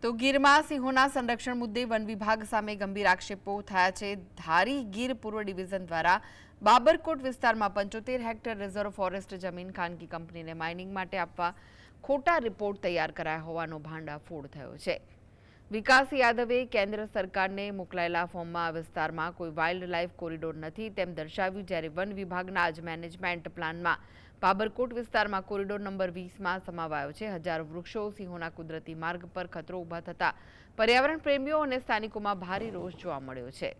તો ગીરમાં સિંહોના સંરક્ષણ મુદ્દે વન વિભાગ સામે ગંભીર આક્ષેપો થયા છે। ધારી ગીર પૂર્વ ડિવિઝન દ્વારા બાબરકોટ વિસ્તારમાં 75 હેક્ટર રિઝર્વ ફોરેસ્ટ જમીન ખાનગી કંપનીને માઇનિંગ માટે આપવા ખોટા રિપોર્ટ તૈયાર કરાયા હોવાનો ભાંડાફોડ થયો છે। વિકાસ યાદવે કેન્દ્ર સરકારને મોકલાયેલા ફોર્મમાં આ વિસ્તારમાં કોઈ વાઇલ્ડ લાઇફ કોરિડોર નથી તેમ દર્શાવ્યું, જ્યારે વન વિભાગના જ મેનેજમેન્ટ પ્લાનમાં બાબરકોટ વિસ્તારમાં કોરિડોર નંબર 20માં સમાવાયો છે। હજારો વૃક્ષો સિંહોના કુદરતી માર્ગ પર ખતરો ઊભા થતા પર્યાવરણ પ્રેમીઓ અને સ્થાનિકોમાં ભારે રોષ જોવા મળ્યો છે।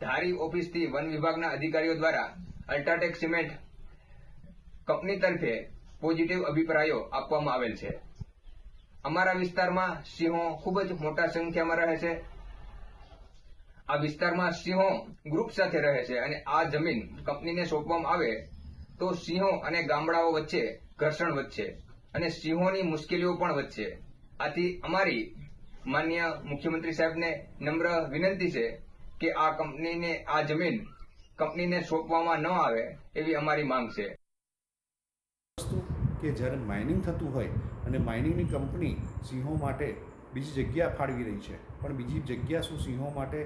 ધારી ઓફિસથી વન વિભાગના અધિકારીઓ દ્વારા અલ્ટ્રાટેક સિમેન્ટ કંપની તરફે પોઝિટિવ અભિપ્રાયો આપવામાં આવેલ છે। અમારા વિસ્તારમાં સિંહો ખૂબ જ મોટા સંખ્યામાં રહે છે। આ વિસ્તારમાં સિંહો ગ્રુપ સાથે રહે છે અને આ જમીન કંપનીને સોંપવામાં આવે તો સિંહો અને ગામડાઓ વચ્ચે ઘર્ષણ વધશે અને સિંહોની મુશ્કેલીઓ પણ વધશે। આથી અમારી માનનીય મુખ્યમંત્રી સાહેબને નમ્ર વિનંતી છે કે આ કંપનીને આ જમીન કંપનીને સોંપવામાં ન આવે એવી અમારી માંગ છે। કે જ્યારે માઇનિંગ થતું હોય અને માઇનિંગની કંપની સિંહો માટે બીજી જગ્યા ફાળવી રહી છે, પણ બીજી જગ્યા શું સિંહો માટે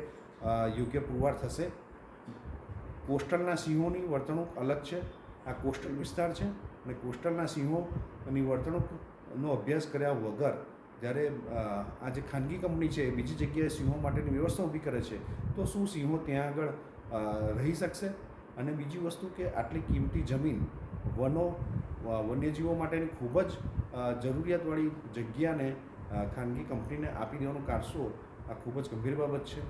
યોગ્ય પુરવાર થશે? કોસ્ટલના સિંહોની વર્તણૂક અલગ છે। આ કોસ્ટલ વિસ્તાર છે અને કોસ્ટલના સિંહોની વર્તણૂકનો અભ્યાસ કર્યા વગર જ્યારે આ જે ખાનગી કંપની છે એ બીજી જગ્યાએ સિંહો માટેની વ્યવસ્થા ઊભી કરે છે તો શું સિંહો ત્યાં આગળ રહી શકશે? અને બીજી વસ્તુ કે આટલી કિંમતી જમીન વન્યજીવો માટેની ખૂબ જ જરૂરિયાતવાળી જગ્યાને ખાનગી કંપનીને આપી દેવાનું કારસો આ ખૂબ જ ગંભીર બાબત છે।